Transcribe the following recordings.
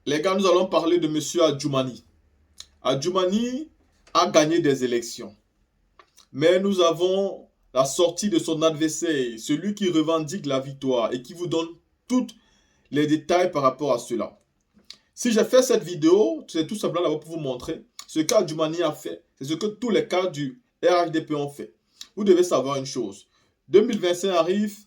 Les gars, nous allons parler de M. Adjoumani. Adjoumani a gagné des élections. Mais nous avons la sortie de son adversaire, celui qui revendique la victoire et qui vous donne tous les détails par rapport à cela. Si j'ai fait cette vidéo, c'est tout simplement pour vous montrer ce qu'Adjoumani a fait. C'est ce que tous les cas du RHDP ont fait. Vous devez savoir une chose. 2025 arrive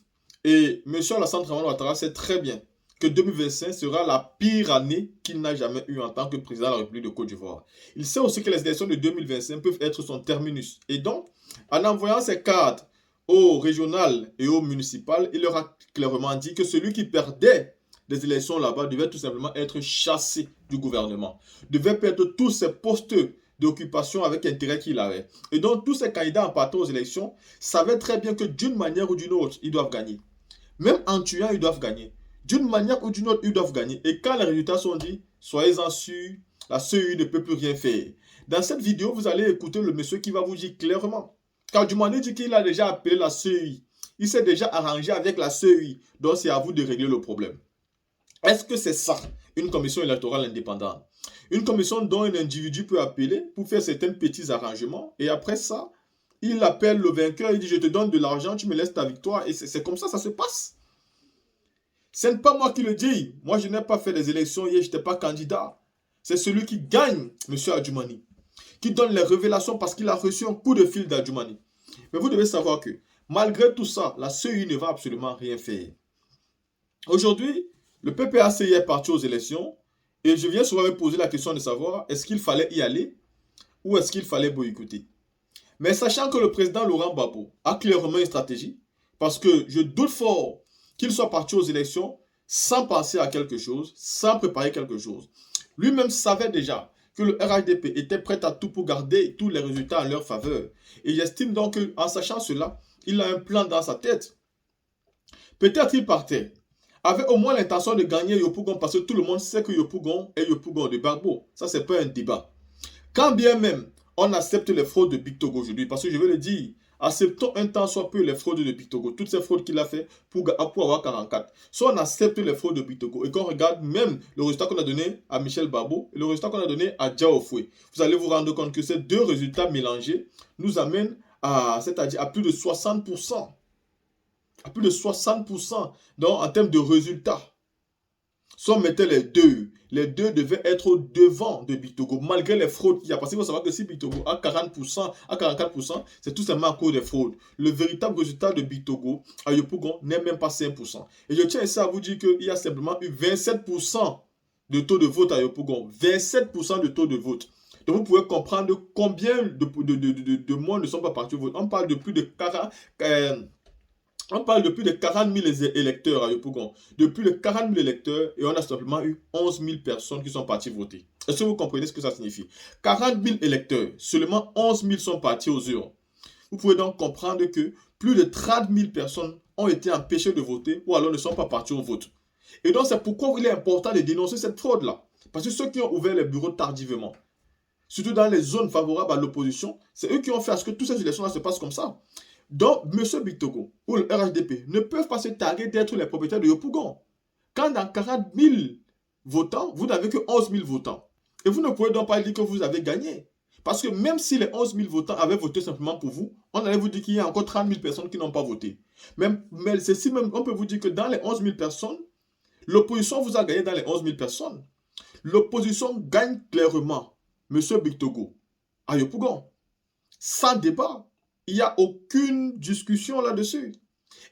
et M. Alassane Dramane Ouattara sait très bien que 2025 sera la pire année qu'il n'a jamais eue en tant que président de la République de Côte d'Ivoire. Il sait aussi que les élections de 2025 peuvent être son terminus. Et donc, en envoyant ses cartes aux régionales et aux municipales, il leur a clairement dit que celui qui perdait des élections là-bas devait tout simplement être chassé du gouvernement, devait perdre tous ses postes d'occupation avec intérêt qu'il avait. Et donc, tous ces candidats en partant aux élections savaient très bien que d'une manière ou d'une autre, ils doivent gagner. Même en tuant, ils doivent gagner. D'une manière ou d'une autre, ils doivent gagner. Et quand les résultats sont dits, soyez-en sûrs, la CEI ne peut plus rien faire. Dans cette vidéo, vous allez écouter le monsieur qui va vous dire clairement. Quand Diomaye dit qu'il a déjà appelé la CEI, il s'est déjà arrangé avec la CEI. Donc, c'est à vous de régler le problème. Est-ce que c'est ça, une commission électorale indépendante? Une commission dont un individu peut appeler pour faire certains petits arrangements et après ça, il appelle le vainqueur, il dit je te donne de l'argent, tu me laisses ta victoire et c'est comme ça se passe. Ce n'est pas moi qui le dis. Moi, je n'ai pas fait des élections hier, je n'étais pas candidat. C'est celui qui gagne, M. Adjoumani, qui donne les révélations parce qu'il a reçu un coup de fil d'Adjoumani. Mais vous devez savoir que malgré tout ça, la CEI ne va absolument rien faire. Aujourd'hui, le PPACI est parti aux élections et je viens souvent me poser la question de savoir est-ce qu'il fallait y aller ou est-ce qu'il fallait boycotter. Mais sachant que le président Laurent Gbagbo a clairement une stratégie, parce que je doute fort qu'il soit parti aux élections sans penser à quelque chose, sans préparer quelque chose. Lui-même savait déjà que le RHDP était prêt à tout pour garder tous les résultats en leur faveur. Et j'estime donc qu'en sachant cela, il a un plan dans sa tête. Peut-être il partait avait au moins l'intention de gagner Yopougon parce que tout le monde sait que Yopougon est Yopougon de Gbagbo. Ça, c'est pas un débat. Quand bien même on accepte les fraudes de Big Togo aujourd'hui, parce que je vais le dire, acceptons un temps soit peu les fraudes de Big Togo, toutes ces fraudes qu'il a fait pour avoir 44. Soit on accepte les fraudes de Big Togo et qu'on regarde même le résultat qu'on a donné à Michel Babo et le résultat qu'on a donné à Diao Foué. Vous allez vous rendre compte que ces deux résultats mélangés nous amènent c'est-à-dire à plus de 60%. À plus de 60%. Donc, en termes de résultats, si on mettait les deux devaient être au devant de Bitogo, malgré les fraudes qu'il y a. Parce qu'il faut savoir que si Bitogo a 40%, à 44%, c'est tout simplement à cause des fraudes. Le véritable résultat de Bitogo à Yopougon n'est même pas 5%. Et je tiens ici à vous dire qu'il y a simplement eu 27% de taux de vote à Yopougon. 27% de taux de vote. Donc vous pouvez comprendre combien de monde ne sont pas partis au vote. On parle de plus de 40, on parle de plus de 40 000 électeurs à Yopougon. De plus de 40 000 électeurs et on a simplement eu 11 000 personnes qui sont parties voter. Est-ce que vous comprenez ce que ça signifie? 40 000 électeurs, seulement 11 000 sont partis aux urnes. Vous pouvez donc comprendre que plus de 30 000 personnes ont été empêchées de voter ou alors ne sont pas partis au vote. Et donc c'est pourquoi il est important de dénoncer cette fraude-là. Parce que ceux qui ont ouvert les bureaux tardivement, surtout dans les zones favorables à l'opposition, c'est eux qui ont fait à ce que toutes ces élections-là se passent comme ça. Donc, M. Bitogo ou le RHDP ne peuvent pas se targuer d'être les propriétaires de Yopougon. Quand dans 40 000 votants, vous n'avez que 11 000 votants. Et vous ne pouvez donc pas dire que vous avez gagné. Parce que même si les 11 000 votants avaient voté simplement pour vous, on allait vous dire qu'il y a encore 30 000 personnes qui n'ont pas voté. Mais ceci même, on peut vous dire que dans les 11 000 personnes, l'opposition vous a gagné dans les 11 000 personnes. L'opposition gagne clairement M. Bitogo à Yopougon. Sans débat. Il n'y a aucune discussion là-dessus.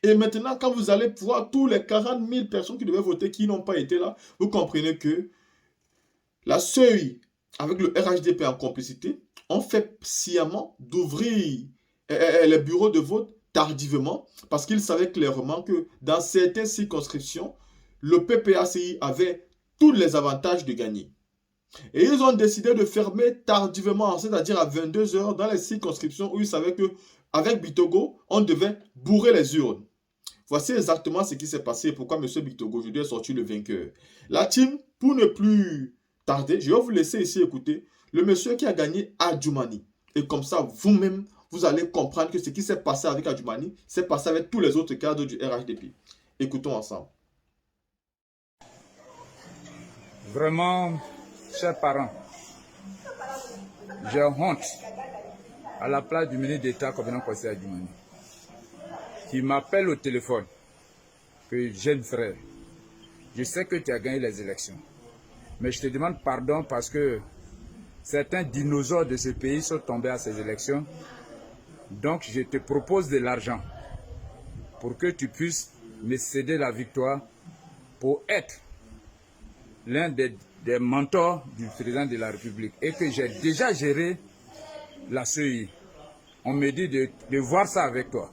Et maintenant, quand vous allez voir tous les 40 000 personnes qui devaient voter qui n'ont pas été là, vous comprenez que la CEI, avec le RHDP en complicité, ont fait sciemment d'ouvrir les bureaux de vote tardivement parce qu'ils savaient clairement que dans certaines circonscriptions, le PPACI avait tous les avantages de gagner. Et ils ont décidé de fermer tardivement, c'est-à-dire à 22 heures dans les circonscriptions où ils savaient qu'avec Bitogo, on devait bourrer les urnes. Voici exactement ce qui s'est passé et pourquoi M. Bitogo aujourd'hui est sorti le vainqueur. La team, pour ne plus tarder, je vais vous laisser ici écouter le monsieur qui a gagné Adjoumani. Et comme ça, vous-même, vous allez comprendre que ce qui s'est passé avec Adjoumani s'est passé avec tous les autres cadres du RHDP. Écoutons ensemble. Vraiment, chers parents, j'ai honte à la place du ministre d'État Covenant Conseil Adjumani, qui m'appelle au téléphone que jeune frère, je sais que tu as gagné les élections, mais je te demande pardon parce que certains dinosaures de ce pays sont tombés à ces élections. Donc je te propose de l'argent pour que tu puisses me céder la victoire pour être l'un des mentors du président de la République et que j'ai déjà géré la CEI. On me dit de voir ça avec toi.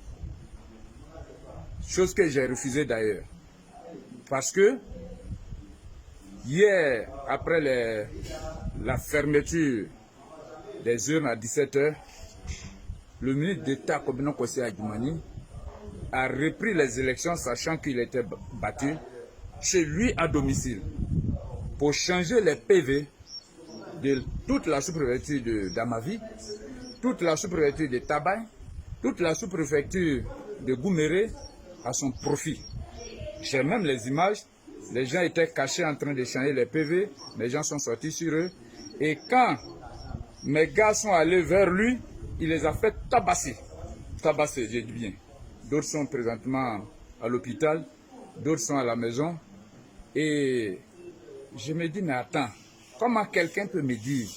Chose que j'ai refusée d'ailleurs. Parce que hier, après la fermeture des urnes à 17 h, le ministre d'État Covenant Conseil Adjumani a repris les élections sachant qu'il était battu chez lui à domicile pour changer les PV de toute la sous-préfecture d'Amavi, toute la sous-préfecture de Tabaye, toute la sous-préfecture de Gouméré à son profit. J'ai même les images, les gens étaient cachés en train de changer les PV, les gens sont sortis sur eux, et quand mes gars sont allés vers lui, il les a fait tabasser. Tabasser, j'ai dit bien. D'autres sont présentement à l'hôpital, d'autres sont à la maison. Et je me dis, mais attends, comment quelqu'un peut me dire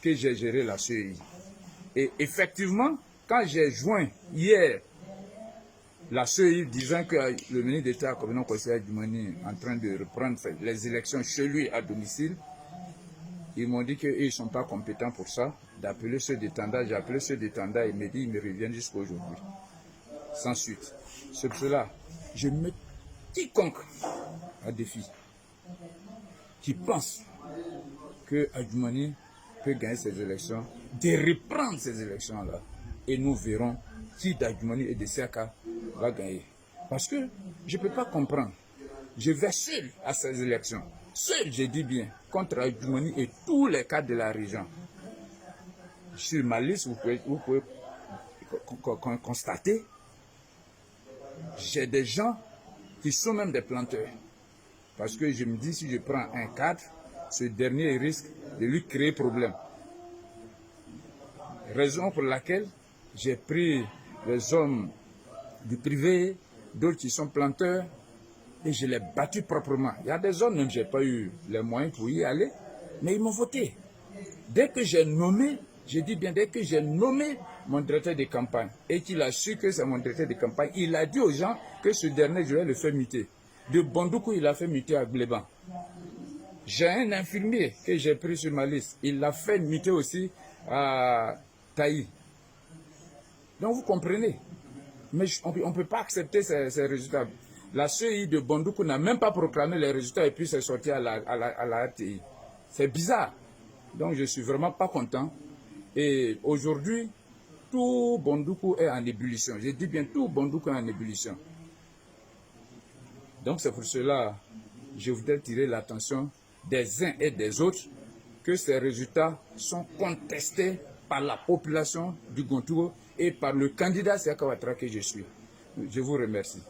que j'ai géré la CEI? Et effectivement, quand j'ai joint hier la CEI disant que le ministre d'État Covenant Conseil Adjumani est en train de reprendre les élections chez lui à domicile, ils m'ont dit qu'ils ne sont pas compétents pour ça, d'appeler ceux d'étendard. J'ai appelé ceux d'étendard et il m'a dit qu'ils me reviennent jusqu'à aujourd'hui. Sans suite. C'est pour cela, je mets quiconque à défi qui pense que Adjumani peut gagner ces élections, de reprendre ces élections-là. Et nous verrons qui d'Adjumani et de Siaka va gagner. Parce que je ne peux pas comprendre. Je vais seul à ces élections. Seul, je dis bien, contre Adjumani et tous les cadres de la région. Sur ma liste, vous pouvez constater, j'ai des gens qui sont même des planteurs. Parce que je me dis, si je prends un cadre, ce dernier risque de lui créer problème. Raison pour laquelle j'ai pris les hommes du privé, d'autres qui sont planteurs, et je les battu proprement. Il y a des zones même, je n'ai pas eu les moyens pour y aller, mais ils m'ont voté. Dès que j'ai nommé, je dis bien, dès que j'ai nommé mon directeur de campagne, et qu'il a su que c'est mon directeur de campagne, il a dit aux gens que ce dernier, je vais le faire muter. De Bondoukou, il a fait muter à Gléban. J'ai un infirmier que j'ai pris sur ma liste. Il l'a fait muter aussi à Taï. Donc vous comprenez. Mais on ne peut pas accepter ces résultats. La CEI de Bondoukou n'a même pas proclamé les résultats et puis c'est sorti à la RTI. C'est bizarre. Donc je ne suis vraiment pas content. Et aujourd'hui, tout Bondoukou est en ébullition. Je dis bien tout Bondoukou est en ébullition. Donc c'est pour cela que je voudrais tirer l'attention des uns et des autres que ces résultats sont contestés par la population du Gontouro et par le candidat Siaka Ouattara que je suis. Je vous remercie.